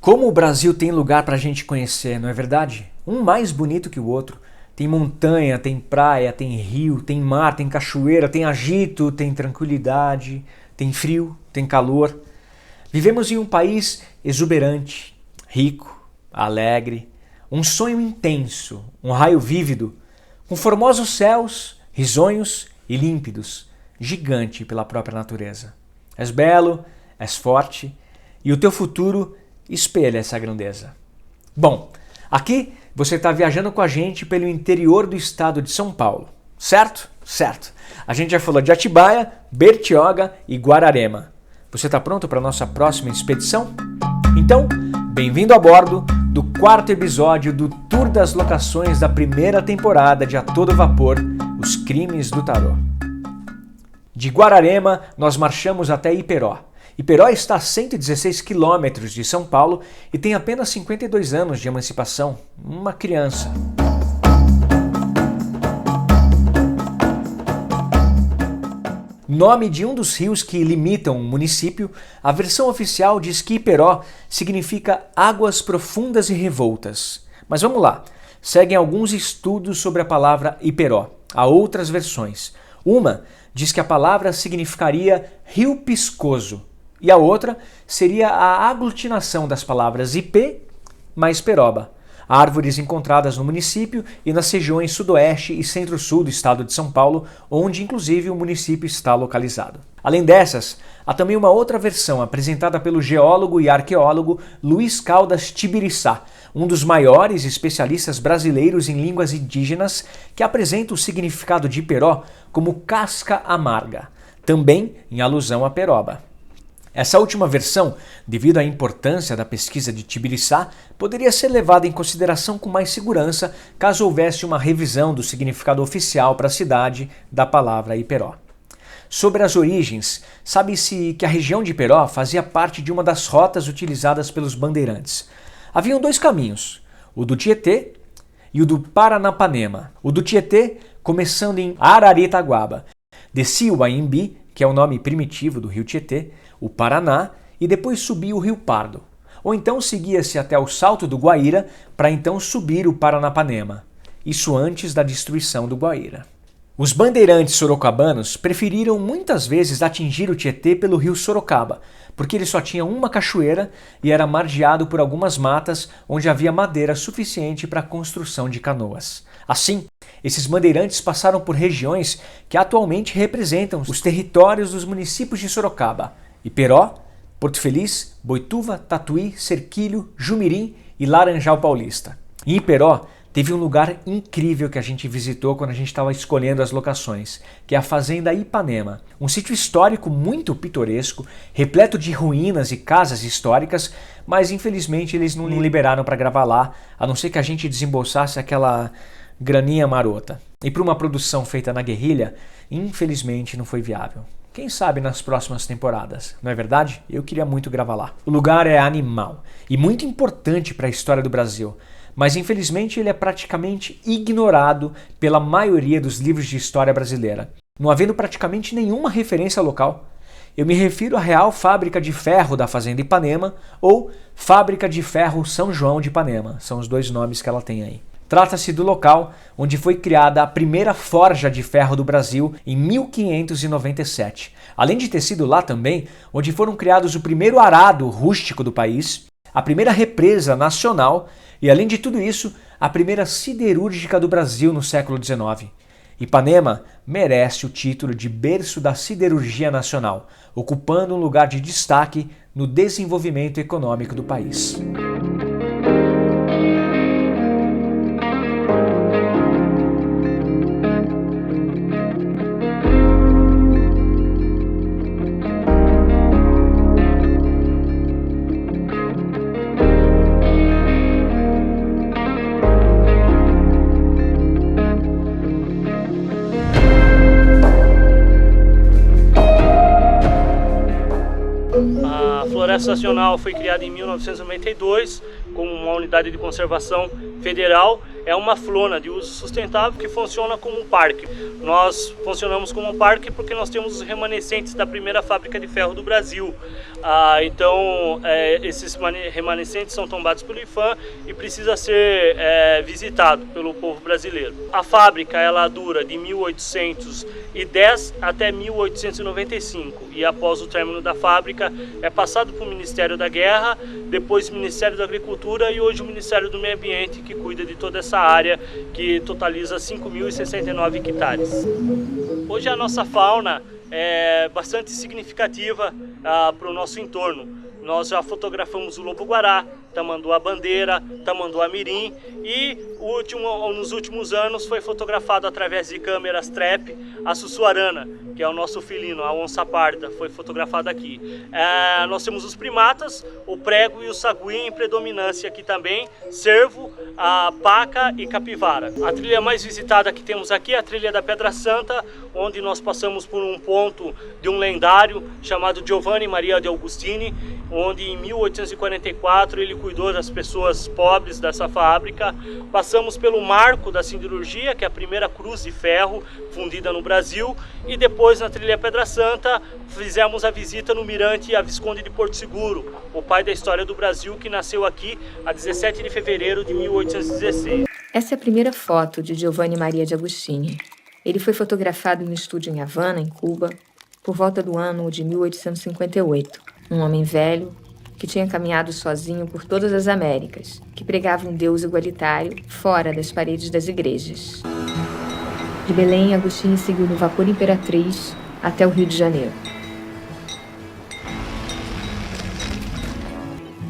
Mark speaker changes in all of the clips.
Speaker 1: Como o Brasil tem lugar para a gente conhecer, não é verdade? Um mais bonito que o outro. Tem montanha, tem praia, tem rio, tem mar, tem cachoeira, tem agito, tem tranquilidade, tem frio, tem calor. Vivemos em um país exuberante, rico, alegre, um sonho intenso, um raio vívido, com formosos céus, risonhos e límpidos, gigante pela própria natureza. És belo, és forte e o teu futuro espelha essa grandeza. Bom, aqui você está viajando com a gente pelo interior do estado de São Paulo, certo? Certo. A gente já falou de Atibaia, Bertioga e Guararema. Você está pronto para a nossa próxima expedição? Então, bem-vindo a bordo do 4º episódio do Tour das Locações da primeira temporada de A Todo Vapor, Os Crimes do Tarô. De Guararema, nós marchamos até Iperó. Iperó está a 116 quilômetros de São Paulo e tem apenas 52 anos de emancipação, uma criança. Nome de um dos rios que limitam o município, a versão oficial diz que Iperó significa águas profundas e revoltas. Mas vamos lá, seguem alguns estudos sobre a palavra Iperó. Há outras versões. Uma diz que a palavra significaria rio piscoso. E a outra seria a aglutinação das palavras Ipê mais Peroba, árvores encontradas no município e nas regiões sudoeste e centro-sul do estado de São Paulo, onde inclusive o município está localizado. Além dessas, há também uma outra versão apresentada pelo geólogo e arqueólogo Luiz Caldas Tibiriçá, um dos maiores especialistas brasileiros em línguas indígenas, que apresenta o significado de Iperó como casca amarga, também em alusão a Peroba. Essa última versão, devido à importância da pesquisa de Tibiriçá, poderia ser levada em consideração com mais segurança caso houvesse uma revisão do significado oficial para a cidade da palavra Iperó. Sobre as origens, sabe-se que a região de Iperó fazia parte de uma das rotas utilizadas pelos bandeirantes. Haviam dois caminhos, o do Tietê e o do Paranapanema. O do Tietê, começando em Araritaguaba, descia o Anhembi, que é o nome primitivo do rio Tietê, o Paraná, e depois subia o Rio Pardo. Ou então seguia-se até o Salto do Guaíra para então subir o Paranapanema. Isso antes da destruição do Guaíra. Os bandeirantes sorocabanos preferiram muitas vezes atingir o Tietê pelo rio Sorocaba, porque ele só tinha uma cachoeira e era margeado por algumas matas onde havia madeira suficiente para a construção de canoas. Assim, esses bandeirantes passaram por regiões que atualmente representam os territórios dos municípios de Sorocaba: Iperó, Porto Feliz, Boituva, Tatuí, Serquilho, Jumirim e Laranjal Paulista. Em Iperó, teve um lugar incrível que a gente visitou quando a gente estava escolhendo as locações, que é a Fazenda Ipanema, um sítio histórico muito pitoresco, repleto de ruínas e casas históricas, mas infelizmente eles não liberaram para gravar lá, a não ser que a gente desembolsasse aquela graninha marota. E para uma produção feita na guerrilha, infelizmente não foi viável. Quem sabe nas próximas temporadas, não é verdade? Eu queria muito gravar lá. O lugar é animal e muito importante para a história do Brasil, mas infelizmente ele é praticamente ignorado pela maioria dos livros de história brasileira, não havendo praticamente nenhuma referência local. Eu me refiro à Real Fábrica de Ferro da Fazenda Ipanema ou Fábrica de Ferro São João de Ipanema, são os dois nomes que ela tem aí. Trata-se do local onde foi criada a primeira forja de ferro do Brasil em 1597. Além de ter sido lá também onde foram criados o primeiro arado rústico do país, a primeira represa nacional e, além de tudo isso, a primeira siderúrgica do Brasil no século XIX. Ipanema merece o título de berço da siderurgia nacional, ocupando um lugar de destaque no desenvolvimento econômico do país.
Speaker 2: A Floresta Nacional foi criada em 1992 como uma unidade de conservação federal é uma flona de uso sustentável que funciona como um parque. Nós funcionamos como um parque porque nós temos os remanescentes da primeira fábrica de ferro do Brasil. Então, esses remanescentes são tombados pelo IPHAN e precisa ser visitado pelo povo brasileiro. A fábrica ela dura de 1810 até 1895 e após o término da fábrica é passado para o Ministério da Guerra, depois o Ministério da Agricultura e hoje o Ministério do Meio Ambiente, que cuida de toda essa área que totaliza 5.069 hectares. Hoje a nossa fauna é bastante significativa para o nosso entorno. Nós já fotografamos o lobo-guará, tamanduá-bandeira, tamanduá-mirim e nos últimos anos foi fotografado através de câmeras trap a sussuarana, que é o nosso felino, a onça parda, foi fotografada aqui. Nós temos os primatas, o prego e o sagui em predominância aqui também, cervo, a paca e capivara. A trilha mais visitada que temos aqui é a trilha da Pedra Santa, onde nós passamos por um ponto de um lendário chamado Giovanni Maria de Augustini, onde em 1844 ele cuidou das pessoas pobres dessa fábrica. Passamos pelo Marco da Siderurgia, que é a primeira cruz de ferro fundida no Brasil, e depois na trilha Pedra Santa fizemos a visita no Mirante a Visconde de Porto Seguro, o pai da história do Brasil, que nasceu aqui a 17 de fevereiro de 1816.
Speaker 3: Essa é a primeira foto de Giovanni Maria de Agostini. Ele foi fotografado em um estúdio em Havana, em Cuba, por volta do ano de 1858. Um homem velho que tinha caminhado sozinho por todas as Américas, que pregava um Deus igualitário fora das paredes das igrejas. De Belém, Agostini seguiu no vapor Imperatriz até o Rio de Janeiro.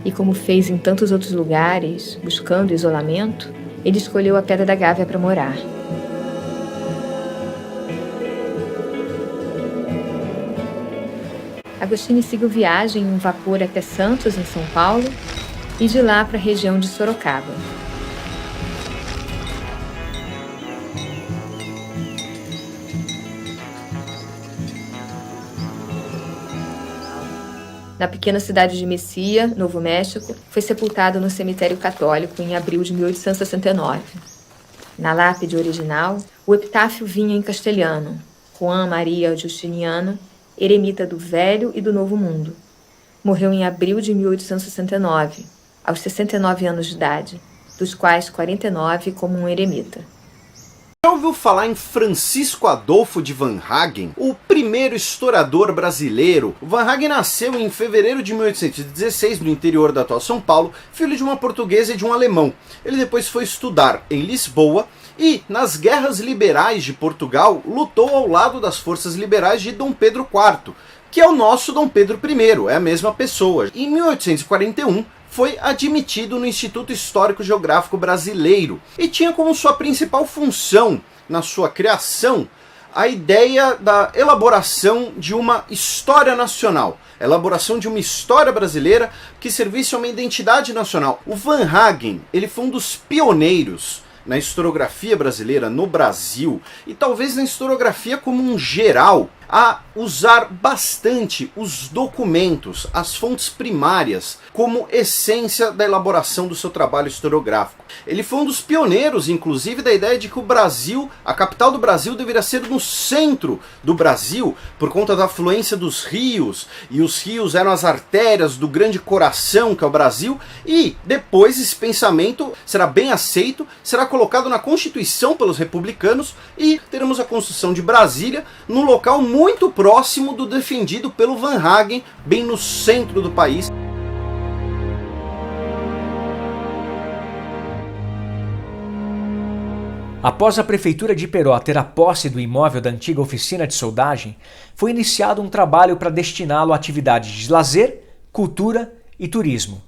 Speaker 3: E como fez em tantos outros lugares, buscando isolamento, ele escolheu a Pedra da Gávea para morar. Agostini seguiu viagem em um vapor até Santos, em São Paulo, e de lá para a região de Sorocaba. Na pequena cidade de Messia, Novo México, foi sepultado no cemitério católico em abril de 1869. Na lápide original, o epitáfio vinha em castelhano: Juan Maria Justiniano, eremita do Velho e do Novo Mundo. Morreu em abril de 1869, aos 69 anos de idade, dos quais 49 como um eremita.
Speaker 4: Já ouviu falar em Francisco Adolfo de Van Hagen, o primeiro historiador brasileiro? O Van Hagen nasceu em fevereiro de 1816 no interior da atual São Paulo, filho de uma portuguesa e de um alemão. Ele depois foi estudar em Lisboa e, nas guerras liberais de Portugal, lutou ao lado das forças liberais de Dom Pedro IV, que é o nosso Dom Pedro I, é a mesma pessoa. Em 1841, foi admitido no Instituto Histórico Geográfico Brasileiro e tinha como sua principal função, na sua criação, a ideia da elaboração de uma história nacional, elaboração de uma história brasileira que servisse a uma identidade nacional. O Van Hagen, ele foi um dos pioneiros na historiografia brasileira no Brasil e talvez na historiografia como um geral, a usar bastante os documentos, as fontes primárias, como essência da elaboração do seu trabalho historiográfico. Ele foi um dos pioneiros, inclusive, da ideia de que o Brasil, a capital do Brasil, deveria ser no centro do Brasil, por conta da afluência dos rios, e os rios eram as artérias do grande coração que é o Brasil, e depois esse pensamento será bem aceito, será colocado na Constituição pelos republicanos, e teremos a construção de Brasília num local muito próximo do defendido pelo Van Hagen, bem no centro do país.
Speaker 1: Após a prefeitura de Iperó ter a posse do imóvel da antiga oficina de soldagem, foi iniciado um trabalho para destiná-lo a atividades de lazer, cultura e turismo.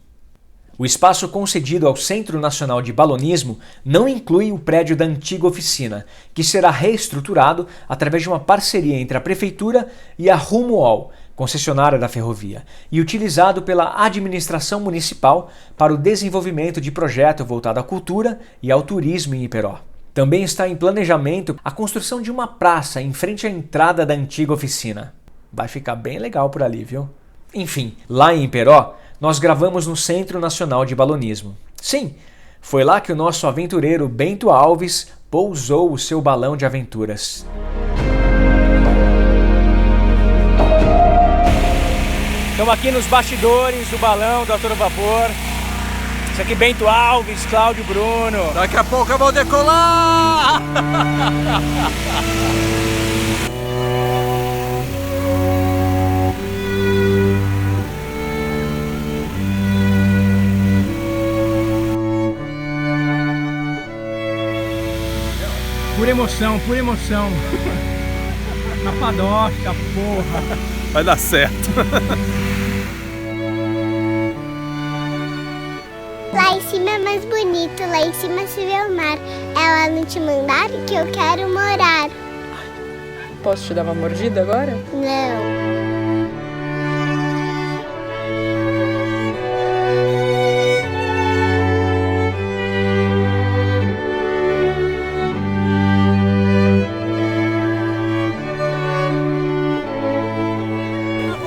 Speaker 1: O espaço concedido ao Centro Nacional de Balonismo não inclui o prédio da antiga oficina, que será reestruturado através de uma parceria entre a Prefeitura e a Rumuol, concessionária da ferrovia, e utilizado pela administração municipal para o desenvolvimento de projeto voltado à cultura e ao turismo em Iperó. Também está em planejamento a construção de uma praça em frente à entrada da antiga oficina. Vai ficar bem legal por ali, viu? Enfim, lá em Iperó, nós gravamos no Centro Nacional de Balonismo. Sim, Foi lá que o nosso aventureiro Bento Alves pousou o seu balão de aventuras. Estamos aqui nos bastidores do balão do Ator Vapor. Isso aqui Bento Alves, Cláudio Bruno.
Speaker 5: Daqui a pouco eu vou decolar!
Speaker 6: Pura emoção, pura emoção. Na padoca, porra.
Speaker 5: Vai dar certo.
Speaker 7: Lá em cima é mais bonito, lá em cima se vê o mar. É lá no Timandar que eu quero morar.
Speaker 8: Posso te dar uma mordida agora?
Speaker 7: Não.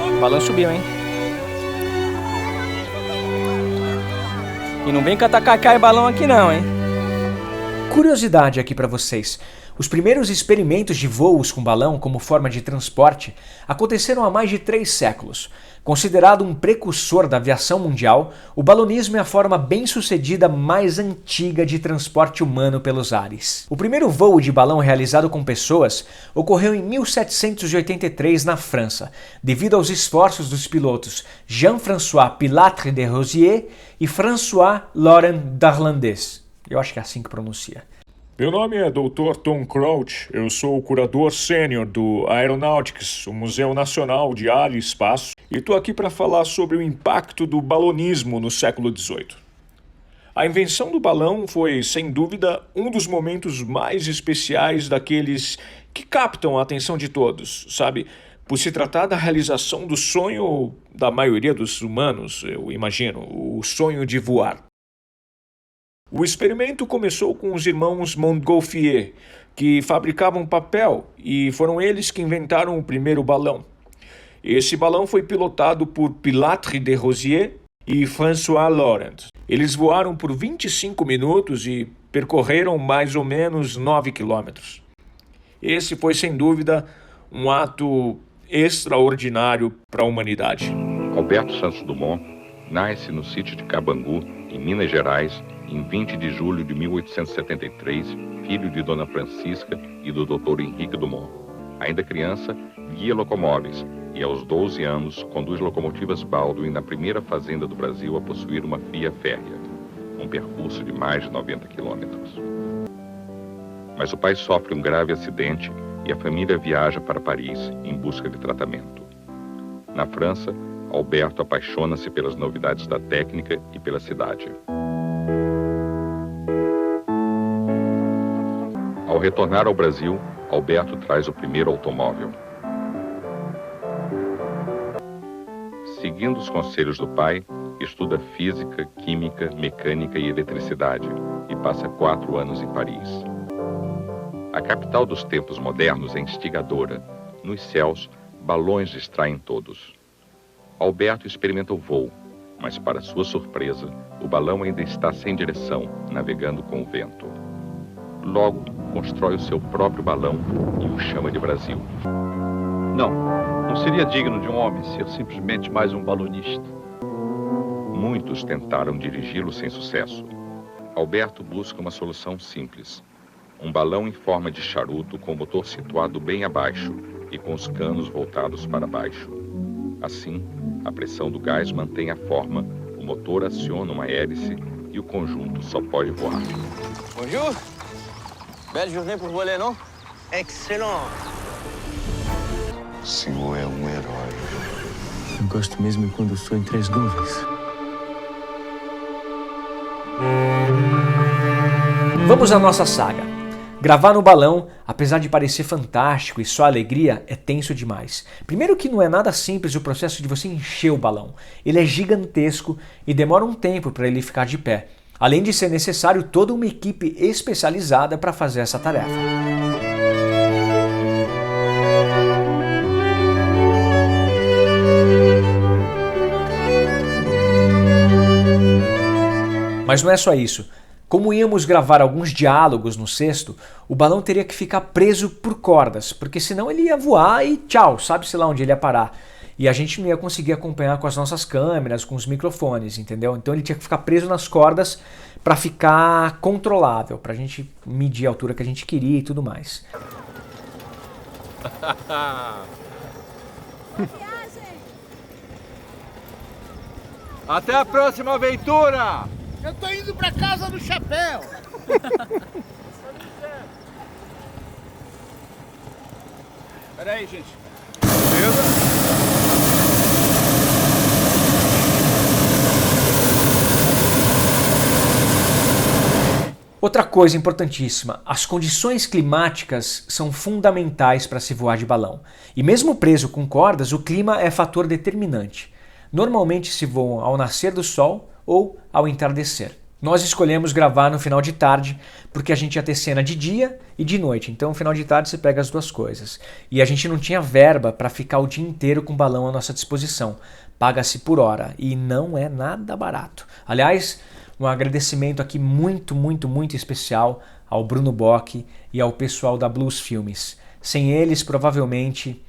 Speaker 1: O balão subiu, hein? E não vem catacar e balão aqui não, hein? Curiosidade aqui para vocês. Os primeiros experimentos de voos com balão como forma de transporte aconteceram há mais de 3 séculos. Considerado um precursor da aviação mundial, o balonismo é a forma bem-sucedida mais antiga de transporte humano pelos ares. O primeiro voo de balão realizado com pessoas ocorreu em 1783 na França, devido aos esforços dos pilotos Jean-François Pilatre de Rosier e François Laurent d'Arlandes. Eu acho que é assim que pronuncia.
Speaker 9: Meu nome é Dr. Tom Crouch, eu sou o curador sênior do Aeronautics, o Museu Nacional de Ar e Espaço, e estou aqui para falar sobre o impacto do balonismo no século XVIII. A invenção do balão foi, sem dúvida, um dos momentos mais especiais daqueles que captam a atenção de todos, sabe? Por se tratar da realização do sonho da maioria dos humanos, eu imagino, o sonho de voar. O experimento começou com os irmãos Montgolfier, que fabricavam papel e foram eles que inventaram o primeiro balão. Esse balão foi pilotado por Pilatre de Rosier e François Laurent. Eles voaram por 25 minutos e percorreram mais ou menos 9 quilômetros. Esse foi, sem dúvida, um ato extraordinário para a humanidade.
Speaker 10: Alberto Santos Dumont nasce no sítio de Cabangu, em Minas Gerais, em 20 de julho de 1873, filho de Dona Francisca e do Dr. Henrique Dumont. Ainda criança, guia locomóveis e, aos 12 anos, conduz locomotivas Baldwin na primeira fazenda do Brasil a possuir uma via férrea, um percurso de mais de 90 quilômetros. Mas o pai sofre um grave acidente e a família viaja para Paris em busca de tratamento. Na França, Alberto apaixona-se pelas novidades da técnica e pela cidade. Ao retornar ao Brasil, Alberto traz o primeiro automóvel. Seguindo os conselhos do pai, estuda física, química, mecânica e eletricidade e passa 4 anos em Paris. A capital dos tempos modernos é instigadora. Nos céus, balões distraem todos. Alberto experimenta o voo, mas para sua surpresa, o balão ainda está sem direção, navegando com o vento. Logo, constrói o seu próprio balão e o chama de Brasil.
Speaker 11: Não seria digno de um homem ser simplesmente mais um balonista.
Speaker 10: Muitos tentaram dirigi-lo sem sucesso. Alberto busca uma solução simples. Um balão em forma de charuto com o motor situado bem abaixo e com os canos voltados para baixo. Assim, a pressão do gás mantém a forma, o motor aciona uma hélice e o conjunto só pode voar.
Speaker 12: Bonjour. Belle journée pour voler, não? Excellent.
Speaker 13: O senhor é um herói.
Speaker 14: Eu gosto mesmo quando estou entre as nuvens.
Speaker 1: Vamos à nossa saga. Gravar no balão, apesar de parecer fantástico e só alegria, é tenso demais. Primeiro que não é nada simples o processo de você encher o balão. Ele é gigantesco e demora um tempo para ele ficar de pé. Além de ser necessário toda uma equipe especializada para fazer essa tarefa. Mas não é só isso. Como íamos gravar alguns diálogos no cesto, o balão teria que ficar preso por cordas, porque senão ele ia voar e tchau, sabe-se lá onde ele ia parar. E a gente não ia conseguir acompanhar com as nossas câmeras, com os microfones, entendeu? Então ele tinha que ficar preso nas cordas para ficar controlável, para a gente medir a altura que a gente queria e tudo mais.
Speaker 5: Até a próxima aventura!
Speaker 6: Eu tô indo pra casa do chapéu. Pera aí, gente. Beleza?
Speaker 1: Outra coisa importantíssima, as condições climáticas são fundamentais para se voar de balão. E mesmo preso com cordas, o clima é fator determinante. Normalmente se voam ao nascer do sol ou ao entardecer. Nós escolhemos gravar no final de tarde porque a gente ia ter cena de dia e de noite, então no final de tarde você pega as duas coisas. E a gente não tinha verba para ficar o dia inteiro com o balão à nossa disposição. Paga-se por hora e não é nada barato. Aliás, um agradecimento aqui muito especial ao Bruno Bock e ao pessoal da Blues Filmes. Sem eles, provavelmente,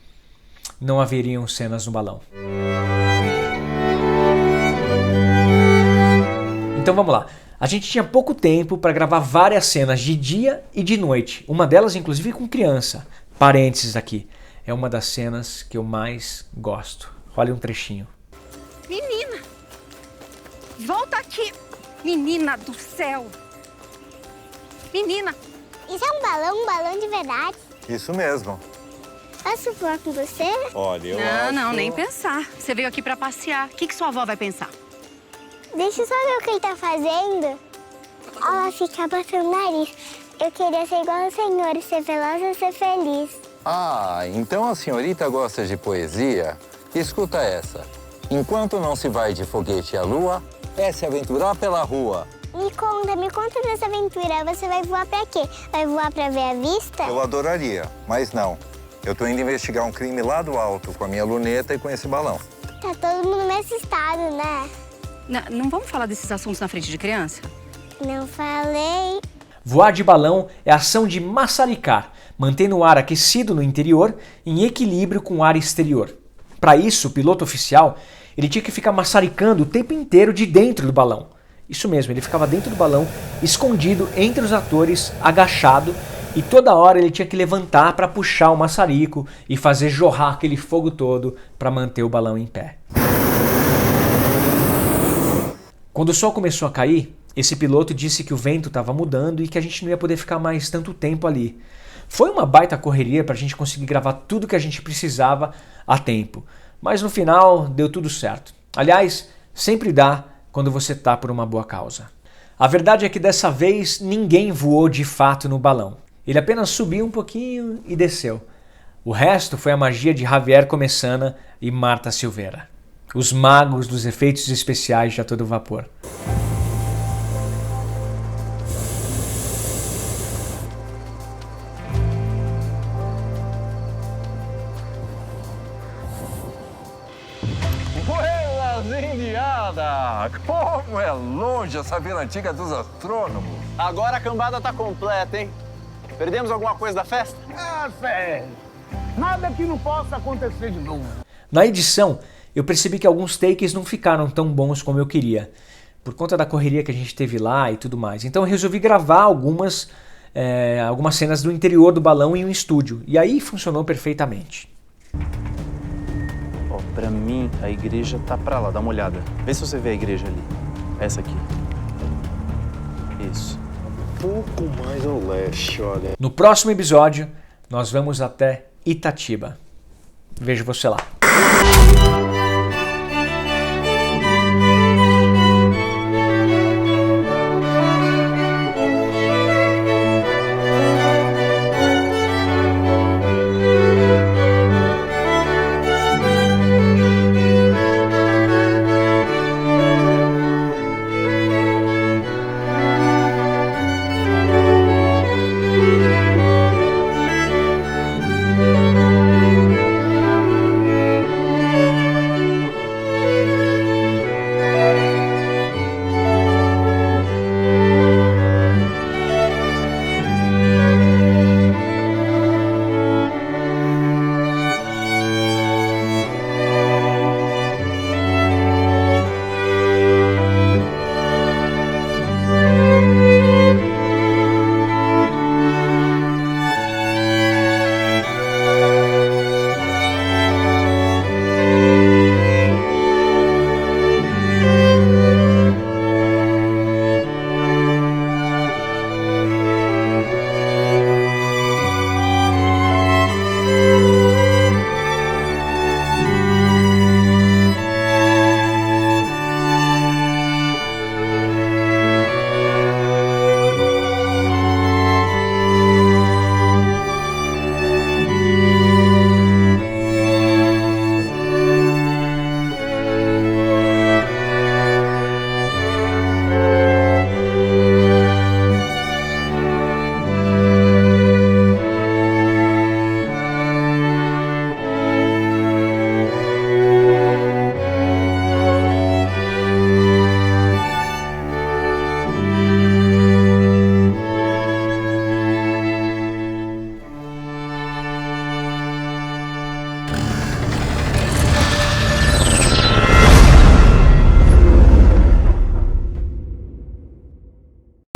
Speaker 1: não haveriam cenas no balão. Então vamos lá. A gente tinha pouco tempo para gravar várias cenas de dia e de noite. Uma delas, inclusive, com criança. Parênteses aqui. É uma das cenas que eu mais gosto. Olha um trechinho.
Speaker 15: Menina! Volta aqui! Menina do céu! Menina!
Speaker 7: Isso é um balão de verdade?
Speaker 13: Isso mesmo.
Speaker 7: Posso voar com você?
Speaker 13: Olha, eu acho...
Speaker 15: Não, nem pensar. Você veio aqui pra passear. O que sua avó vai pensar?
Speaker 7: Deixa eu só ver o que ele tá fazendo. Ela fica batendo o nariz. Eu queria ser igual a senhora, ser veloz e ser feliz.
Speaker 13: Ah, então a senhorita gosta de poesia? Escuta essa. Enquanto não se vai de foguete à lua, é se aventurar pela rua.
Speaker 7: Me conta dessa aventura. Você vai voar pra quê? Vai voar pra ver a vista?
Speaker 13: Eu adoraria, mas não. Eu tô indo investigar um crime lá do alto com a minha luneta e com esse balão.
Speaker 7: Tá todo mundo nesse estado, né?
Speaker 15: Não vamos falar desses assuntos na frente de criança?
Speaker 7: Não falei.
Speaker 1: Voar de balão é a ação de maçaricar, mantendo o ar aquecido no interior em equilíbrio com o ar exterior. Para isso, o piloto oficial ele tinha que ficar maçaricando o tempo inteiro de dentro do balão. Isso mesmo, ele ficava dentro do balão, escondido entre os atores, agachado, e toda hora ele tinha que levantar para puxar o maçarico e fazer jorrar aquele fogo todo para manter o balão em pé. Quando o sol começou a cair, esse piloto disse que o vento estava mudando e que a gente não ia poder ficar mais tanto tempo ali. Foi uma baita correria para a gente conseguir gravar tudo que a gente precisava a tempo. Mas no final deu tudo certo. Aliás, sempre dá quando você tá por uma boa causa. A verdade é que dessa vez ninguém voou de fato no balão. Ele apenas subiu um pouquinho e desceu. O resto foi a magia de Javier Comessana e Marta Silveira. Os magos dos efeitos especiais de A Todo Vapor.
Speaker 12: Buenas, indiada! Como é longe essa vila antiga dos astrônomos. Agora a cambada tá completa, hein? Perdemos alguma coisa da festa?
Speaker 6: Ah, velho. Nada que não possa acontecer de novo.
Speaker 1: Na edição, eu percebi que alguns takes não ficaram tão bons como eu queria, por conta da correria que a gente teve lá e tudo mais. Então eu resolvi gravar algumas cenas do interior do balão em um estúdio, e aí funcionou perfeitamente.
Speaker 16: Ó, pra mim, a igreja tá pra lá, dá uma olhada. Vê se você vê a igreja ali. Essa aqui. Isso.
Speaker 13: Pouco mais ao leste, olha.
Speaker 1: No próximo episódio, nós vamos até Itatiba. Vejo você lá.